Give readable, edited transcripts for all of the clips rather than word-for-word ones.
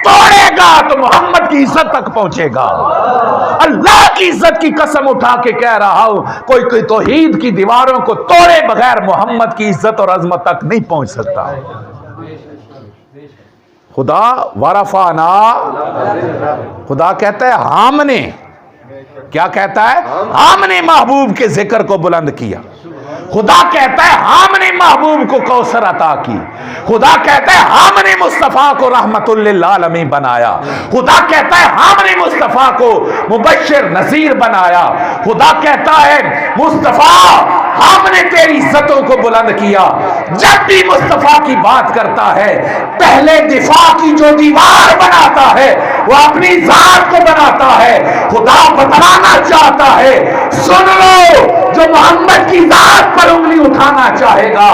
توڑے گا تو محمد کی عزت تک پہنچے گا. اللہ کی عزت کی قسم اٹھا کے کہہ رہا ہوں, کوئی توحید کی دیواروں کو توڑے بغیر محمد کی عزت اور عظمت تک نہیں پہنچ سکتا. خدا ورفعنا, خدا کہتا ہے ہم نے, کیا کہتا ہے؟ ہم نے محبوب کے ذکر کو بلند کیا. خدا کہتا ہے ہم نے محبوب کو کوثر عطا کی. خدا کہتا ہے ہم نے مصطفیٰ کو رحمت للعالمین بنایا. خدا کہتا ہے ہم نے مصطفیٰ کو مبشر نذیر بنایا. خدا کہتا ہے مصطفیٰ ہم نے تیری عزتوں کو بلند کیا. جب بھی مصطفیٰ کی بات کرتا ہے پہلے دفاع کی جو دیوار بناتا ہے وہ اپنی ذات کو بناتا ہے. خدا بتلانا چاہتا ہے سن لو, جو محمد کی ذات پر انگلی اٹھانا چاہے گا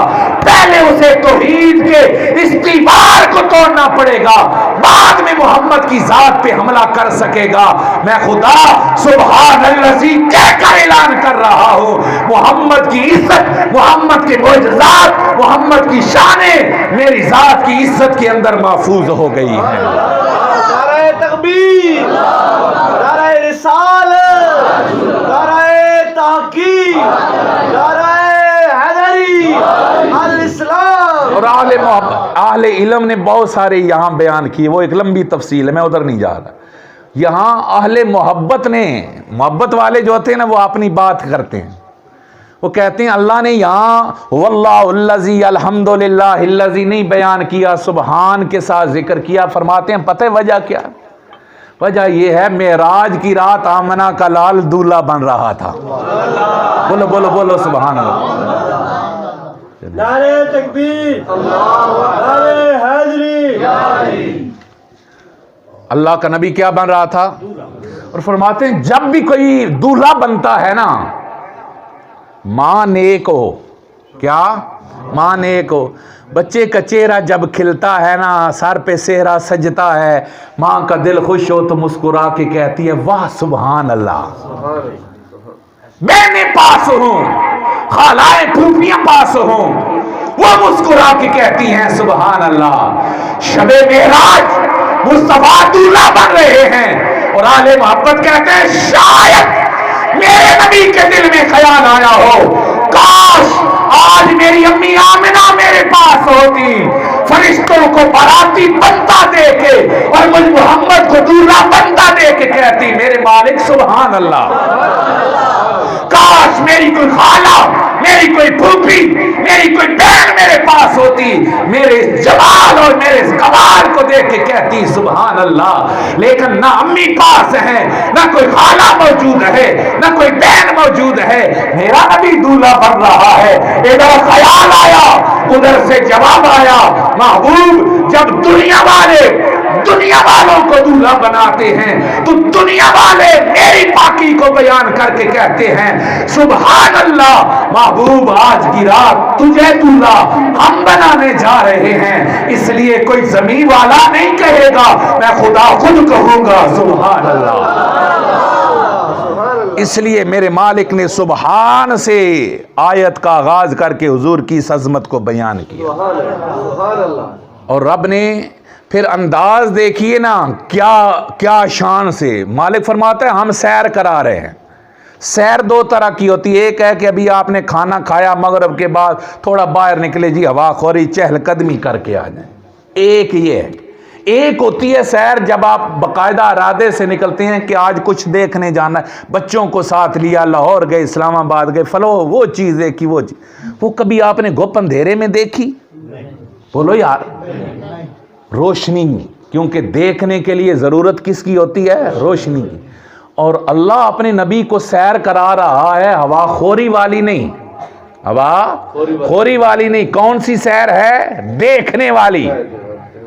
پہلے اسے توحید کے اس دیوار کو توڑنا پڑے گا, بعد میں محمد کی ذات پہ حملہ کر سکے گا. میں خدا سبحان الذی کہہ کر اعلان کر رہا ہوں, محمد کی عزت, محمد کے معجزات, محمد کی شانیں میری ذات کی عزت کے اندر محفوظ ہو گئی ہیں. نعرہ تکبیر, نعرہ رسالت, نعرہ تحقیق, نعرہ حیدری, الاسلام. اور اہل علم نے بہت سارے یہاں بیان کیے, وہ ایک لمبی تفصیل ہے, میں ادھر نہیں جا رہا. یہاں اہل محبت نے, محبت والے جو ہوتے ہیں نا وہ اپنی بات کرتے ہیں. وہ کہتے ہیں اللہ نے یہاں واللہ الذی الحمدللہ الذی نہیں بیان کیا, سبحان کے ساتھ ذکر کیا. فرماتے ہیں پتہ ہے وجہ کیا؟ وجہ یہ ہے معراج کی رات آمنہ کا لال دولہا بن رہا تھا. بولو بولو بولو سبحان اللہ. نعرہ تکبیر, نعرہ حیدری. اللہ کا نبی کیا بن رہا تھا؟ اور فرماتے ہیں جب بھی کوئی دولہا بنتا ہے نا, ماں نیک ہو, کیا ماں نیک ہو, بچے کا چہرہ جب کھلتا ہے نا, سر پہ صحرا سجتا ہے, ماں کا دل خوش ہو تو مسکرا کے کہتی ہے واہ سبحان اللہ. بہنیں پاس ہوں, خالائیں پھوپھیاں پاس ہوں, وہ مسکرا کے کہتی ہیں سبحان اللہ. شب معراج مصطفیٰ دولہا بن رہے ہیں اور اہل محبت کہتے ہیں شاید میرے نبی کے دل میں خیال آیا ہو کاش آج میری امی آمنہ میرے پاس ہوتی, فرشتوں کو باراتی بنتا دے کے اور مجھ محمد کو دولہا بنتا دے کے کہتی میرے مالک سبحان اللہ. کاش میری کوئی خالہ, میری کوئی پھوپھی, میری کوئی بہن میرے پاس ہوتی, میرے جمال اور میرے کمال کو دیکھ کے کہتی سبحان اللہ. لیکن نہ امی پاس ہیں, نہ کوئی خالہ موجود ہے, نہ کوئی بہن موجود ہے, میرا نبی دولہا بن رہا ہے. ادھر خیال آیا, ادھر سے جواب آیا, محبوب جب دنیا والوں کو دولہا بناتے ہیں تو دنیا والے میری پاکی کو بیان کر کے کہتے ہیں سبحان اللہ. محبوب آج کی رات تجھے دولہا ہم بنانے جا رہے ہیں, اس لیے کوئی زمین والا نہیں کہے گا, میں خدا خود کہوں گا سبحان اللہ. اس لیے میرے مالک نے سبحان سے آیت کا آغاز کر کے حضور کی اس عظمت کو بیان کیا. اور رب نے پھر انداز دیکھیے نا کیا شان سے. مالک فرماتا ہے ہم سیر کرا رہے ہیں. سیر دو طرح کی ہوتی ہے, ایک ہے کہ ابھی آپ نے کھانا کھایا, مغرب کے بعد تھوڑا باہر نکلے جی ہوا خوری چہل قدمی کر کے آ جائیں, ایک یہ ہے. ایک ہوتی ہے سیر جب آپ باقاعدہ ارادے سے نکلتے ہیں کہ آج کچھ دیکھنے جانا ہے, بچوں کو ساتھ لیا, لاہور گئے, اسلام آباد گئے, فلو وہ چیز دیکھی, وہ کبھی آپ نے گپ اندھیرے میں دیکھی؟ بولو یار, روشنی, کیونکہ دیکھنے کے لیے ضرورت کس کی ہوتی ہے؟ روشنی کی. اور اللہ اپنے نبی کو سیر کرا رہا ہے ہوا خوری والی نہیں, ہوا خوری والی نہیں. کون سی سیر ہے؟ دیکھنے والی.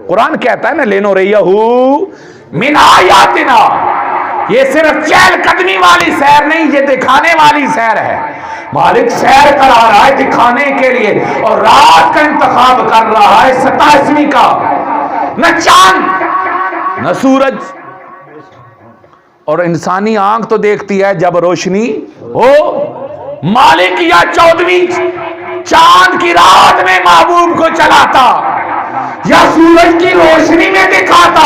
قرآن کہتا ہے نا لینو ریہو من آیاتنا, یہ صرف چہل قدمی والی سیر نہیں, یہ دکھانے والی سیر ہے. مالک سیر کرا رہا ہے دکھانے کے لیے, اور رات کا انتخاب کر رہا ہے 27ویں کا, نہ چاند نہ سورج. اور انسانی آنکھ تو دیکھتی ہے جب روشنی ہو. مالک یا 14ویں چاند کی رات میں محبوب کو چلاتا یا سورج کی روشنی میں دکھاتا,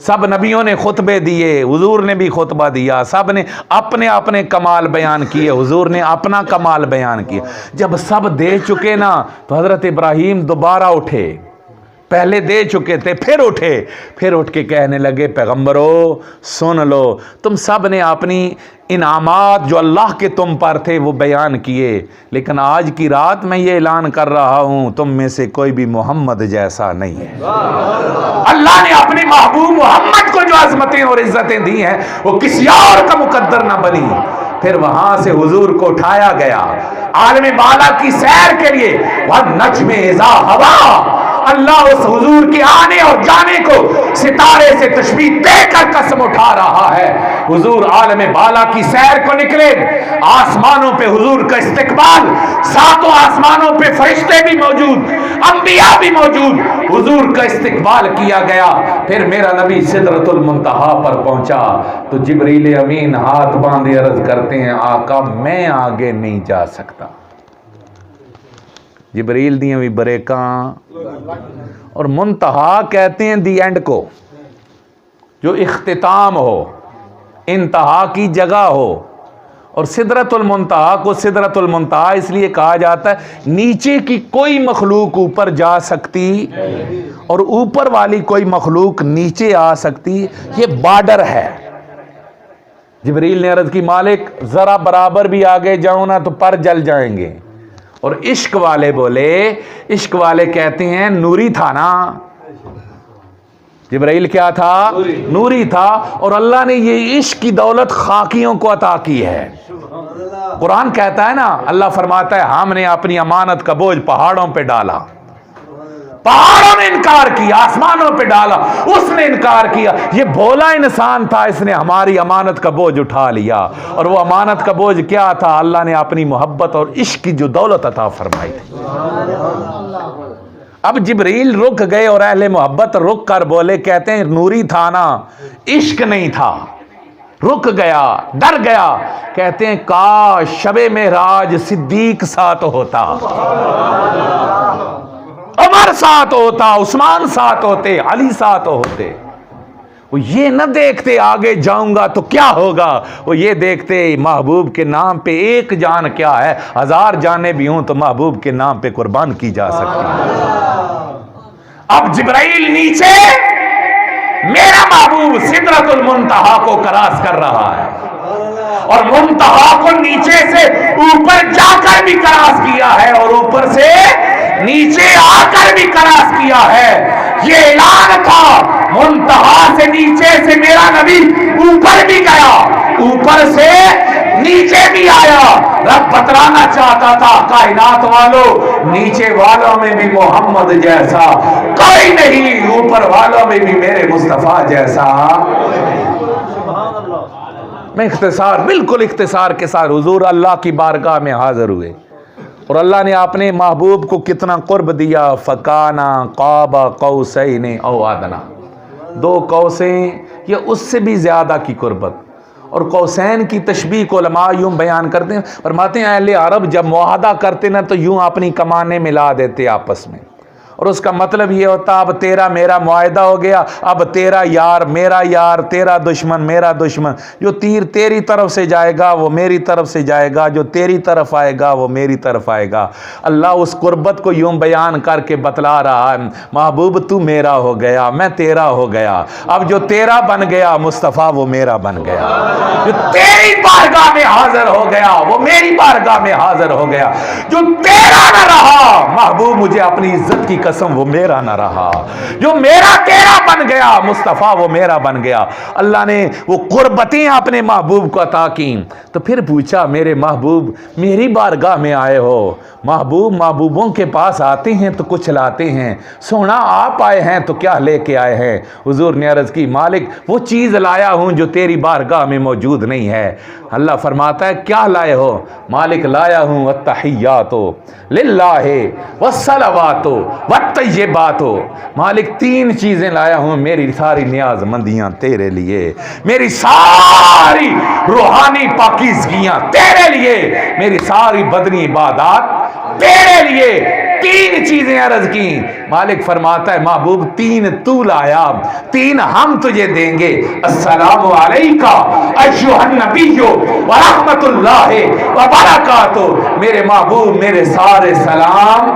سب نبیوں نے خطبے دیے، حضور نے بھی خطبہ دیا، سب نے اپنے اپنے کمال بیان کیے، حضور نے اپنا کمال بیان کیا۔ جب سب دے چکے نا تو حضرت ابراہیم دوبارہ اٹھے، پہلے دے چکے تھے، پھر اٹھ کے کہنے لگے پیغمبرو سن لو، تم سب نے اپنی انعامات جو اللہ کے تم پر تھے وہ بیان کیے، لیکن آج کی رات میں یہ اعلان کر رہا ہوں تم میں سے کوئی بھی محمد جیسا نہیں ہے۔ اللہ نے اپنے محبوب محمد کو جو عظمتیں اور عزتیں دی ہیں وہ کسی اور کا مقدر نہ بنی۔ پھر وہاں سے حضور کو اٹھایا گیا عالم بالا کی سیر کے لیے، وَالنَّجْمِ إِذَا هَوَىٰ، اللہ اس حضور کے آنے اور جانے کو ستارے سے تشبیہ دے کر قسم اٹھا رہا ہے۔ حضور عالم بالا کی سیر کو نکلے، آسمانوں پہ حضور کا استقبال، ساتوں آسمانوں پہ فرشتے بھی موجود، انبیاء بھی موجود، حضور کا استقبال کیا گیا۔ پھر میرا نبی سدرۃ المنتہا پر پہنچا تو جبریل امین ہاتھ باندھے عرض کرتے ہیں آقا میں آگے نہیں جا سکتا۔ جبریل دیاں بھی بریکاں، اور منتہا کہتے ہیں دی اینڈ کو، جو اختتام ہو، انتہا کی جگہ ہو، اور سدرۃ المنتہا کو سدرۃ المنتہا اس لیے کہا جاتا ہے نیچے کی کوئی مخلوق اوپر جا سکتی اور اوپر والی کوئی مخلوق نیچے آ سکتی، یہ بارڈر ہے۔ جبریل نے عرض کی مالک ذرا برابر بھی آگے جاؤں نا تو پر جل جائیں گے، اور عشق والے بولے، عشق والے کہتے ہیں نوری تھا نا، جبرائیل کیا تھا؟ نوری تھا، اور اللہ نے یہ عشق کی دولت خاکیوں کو عطا کی ہے۔ قرآن کہتا ہے نا، اللہ فرماتا ہے ہم نے اپنی امانت کا بوجھ پہاڑوں پہ ڈالا، پہاڑوں نے انکار کیا، آسمانوں پہ ڈالا، اس نے انکار کیا، یہ بھولا انسان تھا، اس نے ہماری امانت کا بوجھ اٹھا لیا، اور وہ امانت کا بوجھ کیا تھا؟ اللہ نے اپنی محبت اور عشق کی جو دولت عطا فرمائی تھی۔ اب جبریل رک گئے اور اہل محبت رک کر بولے، کہتے ہیں نوری تھا نا، عشق نہیں تھا، رک گیا، ڈر گیا، کہتے ہیں کاش شب معراج صدیق ساتھ ہوتا، عمر ساتھ ہوتا، عثمان ساتھ ہوتے، علی ساتھ ہوتے۔ وہ یہ نہ دیکھتے آگے جاؤں گا تو کیا ہوگا، وہ یہ دیکھتے محبوب کے نام پہ ایک جان کیا ہے، 1000 جانیں بھی ہوں تو محبوب کے نام پہ قربان کی جا سکتی ہے۔ اب جبرائیل نیچے، میرا محبوب سدرۃ المنتہا کو کراس کر رہا ہے، اور منتہا کو نیچے سے اوپر جا کر بھی کراس کیا ہے، اور اوپر سے نیچے آ کر بھی کراس کیا ہے۔ یہ اعلان تھا، منتہا سے نیچے سے میرا نبی اوپر بھی گیا، اوپر سے نیچے بھی آیا۔ رب بتلانا چاہتا تھا کائنات والوں، نیچے والوں میں بھی محمد جیسا کوئی نہیں، اوپر والوں میں بھی میرے مصطفیٰ جیسا۔ میں بالکل اختصار کے ساتھ حضور اللہ کی بارگاہ میں حاضر ہوئے، اور اللہ نے اپنے محبوب کو کتنا قرب دیا، فکانا قاب قوسین او ادنی، 2 قوسیں یا اس سے بھی زیادہ کی قربت۔ اور قوسین کی تشبیہ کو علماء یوں بیان کرتے ہیں، فرماتے ہیں اہل عرب جب معاہدہ کرتے نا تو یوں اپنی کمانیں ملا دیتے آپس میں، اور اس کا مطلب یہ ہوتا اب تیرا میرا معاہدہ ہو گیا، اب تیرا یار میرا یار، تیرا دشمن میرا دشمن، جو تیر تیری طرف سے جائے گا وہ میری طرف سے جائے گا، جو تیری طرف آئے گا وہ میری طرف آئے گا۔ اللہ اس قربت کو یوں بیان کر کے بتلا رہا ہے، محبوب تو میرا ہو گیا، میں تیرا ہو گیا، اب جو تیرا بن گیا مصطفیٰ وہ میرا بن گیا، جو تیری بارگاہ میں حاضر ہو گیا وہ میری بارگاہ میں حاضر ہو گیا، جو تیرا نہ رہا محبوب مجھے اپنی عزت کی قسم وہ میرا نہ رہا، جو میرا تیرا بن گیا مصطفیٰ وہ میرا بن گیا۔ اللہ نے وہ قربتیں اپنے محبوب کو عطا کی، تو پھر پوچھا میرے محبوب میری بارگاہ میں آئے ہو، محبوب محبوبوں کے پاس آتے ہیں تو کچھ لاتے ہیں، سونا آپ آئے ہیں تو کیا لے کے آئے ہیں؟ حضور نے عرض کی مالک وہ چیز لایا ہوں جو تیری بارگاہ میں موجود نہیں ہے۔ اللہ فرماتا ہے کیا لائے ہو؟ مالک لایا ہوں التحیات للہ والصلوات والطیبات، مالک 3 چیزیں لایا ہوں، میری ساری نیاز مندیاں تیرے لیے، میری ساری روحانی پاکیزگیاں تیرے لیے، میری ساری بدنی عبادات تیرے لیے، تین چیزیں عرض کی. مالک فرماتا ہے محبوب تین تو لایا, تین ہم تجھے دیں گے. السلام علیکہ ایھا النبی ورحمۃ اللہ وبرکاتہ. میرے محبوب میرے سارے سلام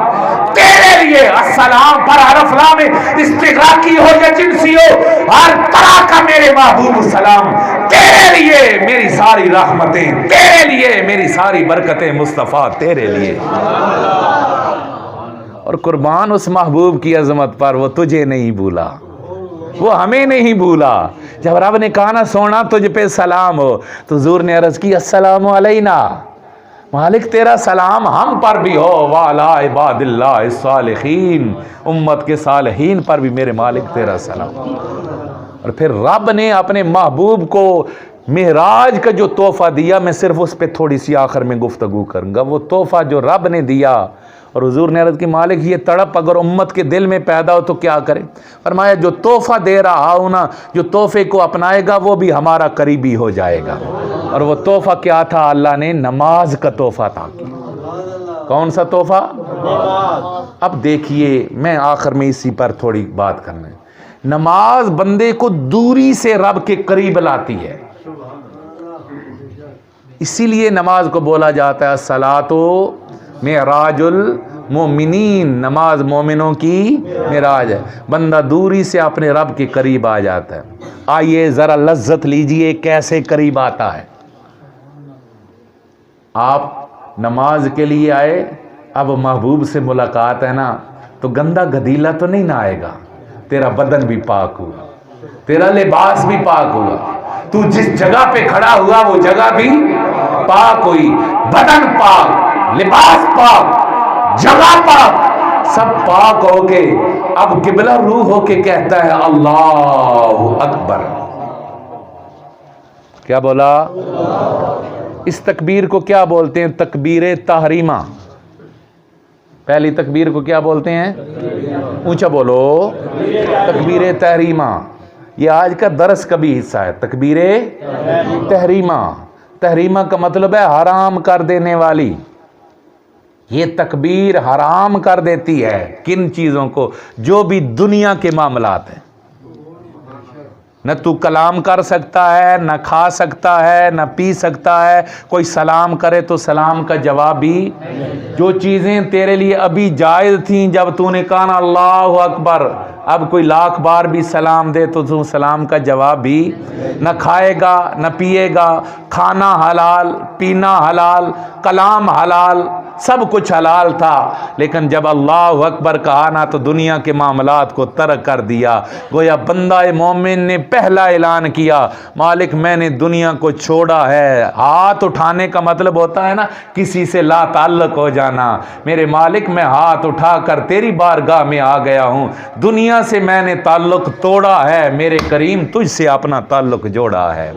تیرے لیے. السلام پر حرف لام استغراقی ہو یا جنسی ہو, ہر طرح کا میرے محبوب سلام تیرے لیے. میری ساری رحمتیں تیرے لیے, میری ساری برکتیں مصطفیٰ تیرے لیے. اور قربان اس محبوب کی عظمت پر, وہ تجھے نہیں بھولا, وہ ہمیں نہیں بھولا. جب رب نے کہا نا سونا تجھ پہ سلام ہو, تو حضور نے عرض کی السلام علینا. مالک تیرا سلام ہم پر بھی ہو, وعلی عباد اللہ الصالحین, امت کے صالحین پر بھی میرے مالک تیرا سلام. اور پھر رب نے اپنے محبوب کو معراج کا جو تحفہ دیا, میں صرف اس پہ تھوڑی سی آخر میں گفتگو کروں گا. وہ تحفہ جو رب نے دیا, اور حضور نے عرض کی مالک یہ تڑپ اگر امت کے دل میں پیدا ہو تو کیا کرے؟ فرمایا جو تحفہ دے رہا ہوں نا, جو تحفے کو اپنائے گا وہ بھی ہمارا قریبی ہو جائے گا. اور وہ تحفہ کیا تھا؟ اللہ نے نماز کا تحفہ تھا. کون سا تحفہ؟ اب دیکھیے, میں آخر میں اسی پر تھوڑی بات کرنا ہے. نماز بندے کو دوری سے رب کے قریب لاتی ہے, اسی لیے نماز کو بولا جاتا ہے الصلاۃ معراج المومنین, نماز مومنوں کی معراج ہے. بندہ دوری سے اپنے رب کے قریب آ جاتا ہے. آئیے ذرا لذت لیجئے کیسے قریب آتا ہے. آپ نماز کے لیے آئے, اب محبوب سے ملاقات ہے نا, تو گندا گدیلا تو نہیں نہ آئے گا. تیرا بدن بھی پاک ہوا, تیرا لباس بھی پاک ہوا, تو جس جگہ پہ کھڑا ہوا وہ جگہ بھی پاک ہوئی. بدن پاک, لباس پاک, جگہ پاک, سب پاک ہو کے اب قبلہ روح ہو کے کہتا ہے اللہ اکبر. کیا بولا؟ اس تکبیر کو کیا بولتے ہیں؟ تکبیر تحریمہ. پہلی تکبیر کو کیا بولتے ہیں؟ اونچا بولو, تکبیر تحریمہ. یہ آج کا درس کا بھی حصہ ہے, تکبیر تحریمہ. تحریمہ کا مطلب ہے حرام کر دینے والی. یہ تکبیر حرام کر دیتی ہے کن چیزوں کو؟ جو بھی دنیا کے معاملات ہیں. نہ تو کلام کر سکتا ہے, نہ کھا سکتا ہے, نہ پی سکتا ہے. کوئی سلام کرے تو سلام کا جواب بھی. جو چیزیں تیرے لیے ابھی جائز تھیں جب تو نے کہا نا اللہ اکبر, اب کوئی لاکھ بار بھی سلام دے تو تم سلام کا جواب بھی نہ کھائے گا, نہ پیے گا. کھانا حلال, پینا حلال, کلام حلال, سب کچھ حلال تھا. لیکن جب اللہ اکبر کہا نا تو دنیا کے معاملات کو ترک کر دیا. گویا بندہ مومن نے پہلا اعلان کیا مالک میں نے دنیا کو چھوڑا ہے. ہاتھ اٹھانے کا مطلب ہوتا ہے نا کسی سے لا تعلق ہو جانا. میرے مالک میں ہاتھ اٹھا کر تیری بارگاہ میں آ گیا ہوں. دنیا سے میں نے تعلق توڑا ہے, میرے کریم تجھ سے اپنا تعلق جوڑا ہے.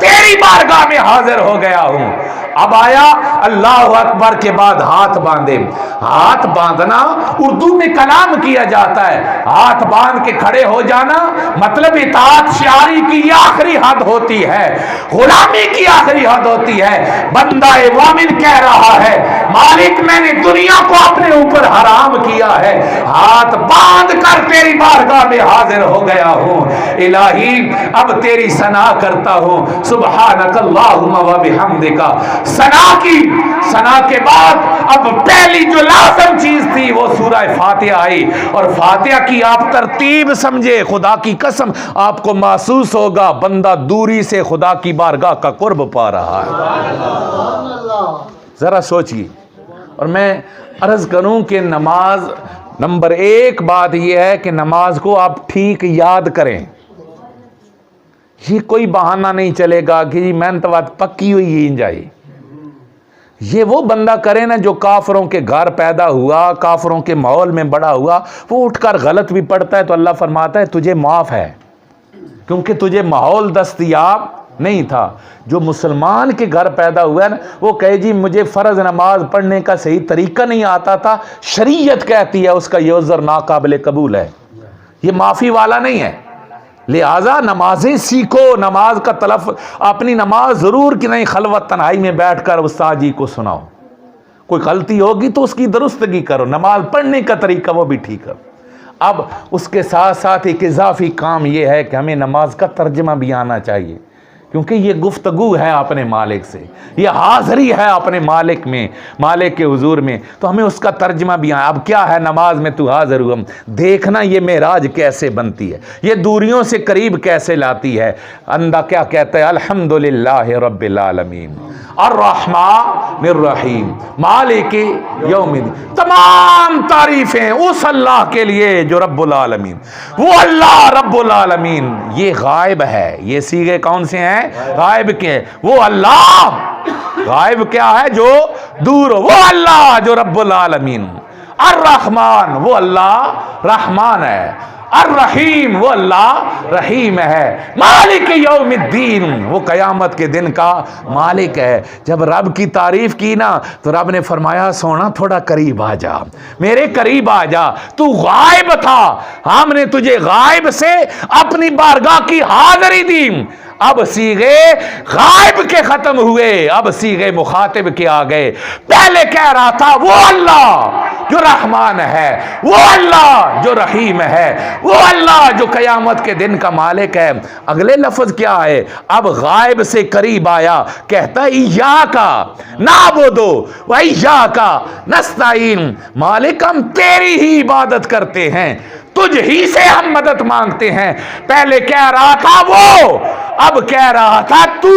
تیری بارگاہ میں حاضر ہو گیا ہوں. اب آیا اللہ اکبر کے بعد ہاتھ باندھے. ہاتھ باندھنا اردو میں کلام کیا جاتا ہے. ہاتھ باندھ کے کھڑے ہو جانا مطلب اطاعت شعاری کی یہ آخری حد ہوتی ہے, غلامی کی آخری حد ہوتی ہے. بندہ مومن کہہ رہا ہے مالک میں نے دنیا کو اپنے اوپر حرام کیا ہے, ہاتھ باندھ کر تیری بارگاہ میں حاضر ہو گیا ہوں. الہی اب تیری ثنا کرتا ہوں. سبحانک اللہم و بحمدک. ثنا کے بعد اب پہلی جو لازم چیز تھی وہ سورہ فاتحہ آئی. اور فاتحہ کی آپ ترتیب سمجھے, خدا کی قسم آپ کو محسوس ہوگا بندہ دوری سے خدا کی بارگاہ کا قرب پا رہا ہے. ذرا سوچیے. اور میں عرض کروں کہ نماز نمبر ایک بات یہ ہے کہ نماز کو آپ ٹھیک یاد کریں. یہ کوئی بہانہ نہیں چلے گا کہ جی محنت وقت پکی ہوئی ہی جائے. یہ وہ بندہ کرے نا جو کافروں کے گھر پیدا ہوا, کافروں کے ماحول میں بڑا ہوا, وہ اٹھ کر غلط بھی پڑتا ہے تو اللہ فرماتا ہے تجھے معاف ہے کیونکہ تجھے ماحول دستیاب نہیں تھا. جو مسلمان کے گھر پیدا ہوا ہے نا وہ کہے جی مجھے فرض نماز پڑھنے کا صحیح طریقہ نہیں آتا تھا, شریعت کہتی ہے اس کا یہ عذر ناقابل قبول ہے, یہ معافی والا نہیں ہے. لہٰذا نمازیں سیکھو, نماز کا تلفظ, اپنی نماز ضرور کہ نہیں خلوت تنہائی میں بیٹھ کر استاد جی کو سناؤ. کوئی غلطی ہوگی تو اس کی درستگی کرو، نماز پڑھنے کا طریقہ وہ بھی ٹھیک کرو۔ اب اس کے ساتھ ساتھ ایک اضافی کام یہ ہے کہ ہمیں نماز کا ترجمہ بھی آنا چاہیے، کیونکہ یہ گفتگو ہے اپنے مالک سے، یہ حاضری ہے اپنے مالک میں، مالک کے حضور میں، تو ہمیں اس کا ترجمہ بھی آیا۔ اب کیا ہے نماز میں تو حاضر ہوا، دیکھنا یہ معراج کیسے بنتی ہے، یہ دوریوں سے قریب کیسے لاتی ہے۔ اندہ کیا کہتا ہے؟ الحمدللہ رب العالمین الرحمن الرحیم مالک یوم الدین، تمام تعریفیں اس اللہ کے لیے جو رب العالمین، وہ اللہ رب العالمین، یہ غائب ہے، یہ صیغے کون سے ہیں؟ غائب کے۔ وہ اللہ غائب کیا ہے؟ جو دور، وہ اللہ جو رب العالمین، الرحمن وہ اللہ رحمان ہے، الرحیم وہ اللہ رحیم ہے، مالک یوم الدین وہ قیامت کے دن کا مالک ہے۔ جب رب کی تعریف کی نا تو رب نے فرمایا سونا تھوڑا قریب آ جا، میرے قریب آ جا، تو غائب تھا، ہم نے تجھے غائب سے اپنی بارگاہ کی حاضری دی۔ اب صیغے غائب کے ختم ہوئے، اب صیغے مخاطب کے آ گئے۔ پہلے کہہ رہا تھا وہ اللہ جو رحمان ہے، وہ اللہ جو رحیم ہے، وہ اللہ جو قیامت کے دن کا مالک ہے۔ اگلے لفظ کیا ہے؟ اب غائب سے قریب آیا، کہتا ہے ایاکا نعبدو و ایاکا نستعین، مالک ہم تیری ہی عبادت کرتے ہیں، تجھ ہی سے ہم مدد مانگتے ہیں۔ پہلے کہہ رہا تھا وہ، اب کہہ رہا تھا تو،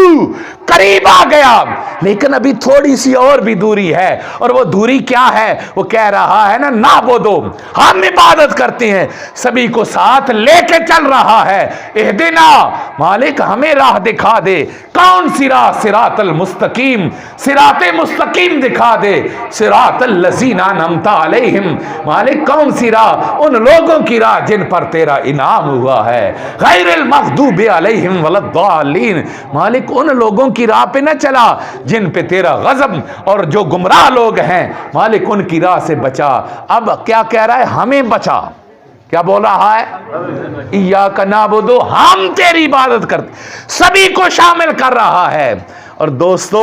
قریب آ گیا، لیکن ابھی تھوڑی سی اور بھی دوری ہے، اور وہ دوری کیا ہے؟ وہ کہہ رہا ہے نا نعبدو، ہم عبادت کرتے ہیں، سبھی کو ساتھ لے کے چل رہا ہے۔ اہدنا مالک ہمیں راہ دکھا دے، کون سی راہ؟ صراط المستقیم، صراط مستقیم دکھا دے، صراط الذین انعمت علیہم، مالک کون سی راہ؟ ان لوگوں کی راہ جن پر تیرا انعام ہوا ہے، غیر المغضوب علیہم ولا الضالین، مالک ان لوگوں کی راہ پہ نہ چلا جن پہ تیرا غضب، اور جو گمراہ لوگ ہیں مالک ان کی راہ سے بچا۔ اب کیا کہہ رہا ہے؟ ہمیں بچا، کیا بول رہا ہے؟ ایاک نعبدو، ہم تیری عبادت کرتے، سبھی کو شامل کر رہا ہے۔ اور دوستو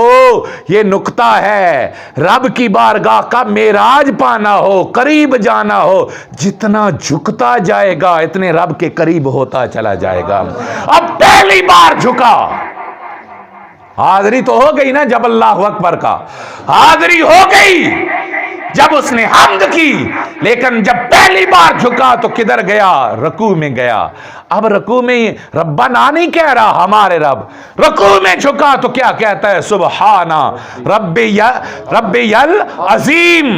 یہ نکتہ ہے، رب کی بارگاہ کا معراج پانا ہو، قریب جانا ہو، جتنا جھکتا جائے گا اتنے رب کے قریب ہوتا چلا جائے گا۔ اب پہلی بار جھکا، حاضری تو ہو گئی نا جب اللہ اکبر کا، حاضری ہو گئی جب اس نے حمد کی، لیکن جب پہلی بار جھکا تو کدھر گیا؟ رکوع میں گیا۔ اب رکوع میں ربنا نہیں کہہ رہا ہمارے رب، رکوع میں جھکا تو کیا کہتا ہے؟ سبحانہ ربی العظیم،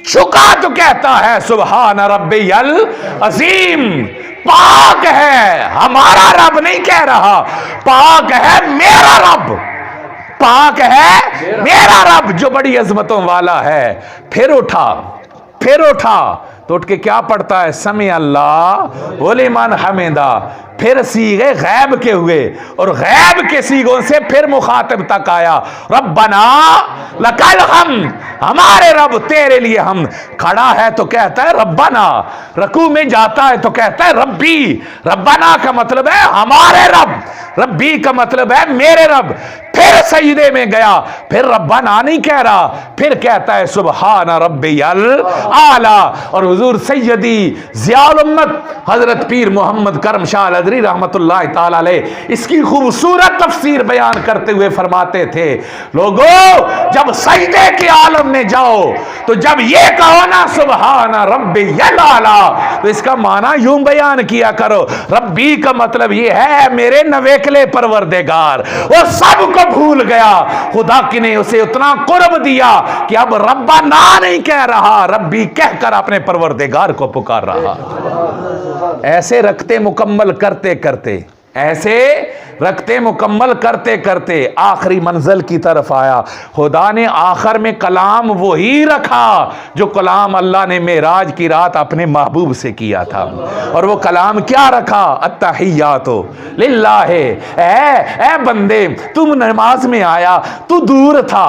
جھکا تو کہتا ہے سبحان ربی العظیم، پاک ہے ہمارا رب، نہیں کہہ رہا پاک ہے میرا رب، پاک ہے میرا رب جو بڑی عظمتوں والا ہے۔ پھر اٹھا تو اٹھ کے کیا پڑھتا ہے؟ سمع اللہ ولمن حمدہ، پھر صیغے غیب کے ہوئے، اور غیب کے صیغوں سے پھر مخاطب تک آیا، ربنا لک الحمد، ہمارے رب تیرے لیے ہم، کھڑا ہے تو کہتا ہے ربنا، رکوع میں جاتا ہے تو کہتا ہے ربی، ربنا کا مطلب ہے ہمارے رب، ربی کا مطلب ہے میرے رب۔ پھر سجدے میں گیا، پھر ربنا نہیں کہہ رہا، پھر کہتا ہے سبحان ربی الاعلی۔ اور حضور سیدی ضیاء الامت حضرت پیر محمد کرم شاہ الحضری رحمت اللہ تعالی علیہ اس کی خوبصورت تفسیر بیان کرتے ہوئے فرماتے تھے، لوگو جب سجدے کے عالم میں جاؤ تو جب یہ کہو نا سبحان ربی الاعلی تو اس کا معنی یوں بیان کیا کرو، ربی کا مطلب یہ ہے میرے نویکلے پروردگار، وہ سب کو بھول گیا، خدا کی نے اسے اتنا قرب دیا کہ اب ربنا نہیں کہہ رہا، ربی کہہ کر اپنے پروردگار کو پکار رہا۔ ایسے رکھتے مکمل کرتے کرتے، ایسے رکھتے مکمل کرتے کرتے آخری منزل کی طرف آیا۔ خدا نے آخر میں کلام وہی رکھا جو کلام اللہ نے معراج کی رات اپنے محبوب سے کیا تھا، اور وہ کلام کیا رکھا؟ التحیات للہ۔ اے بندے، تم نماز میں آیا، تو دور تھا،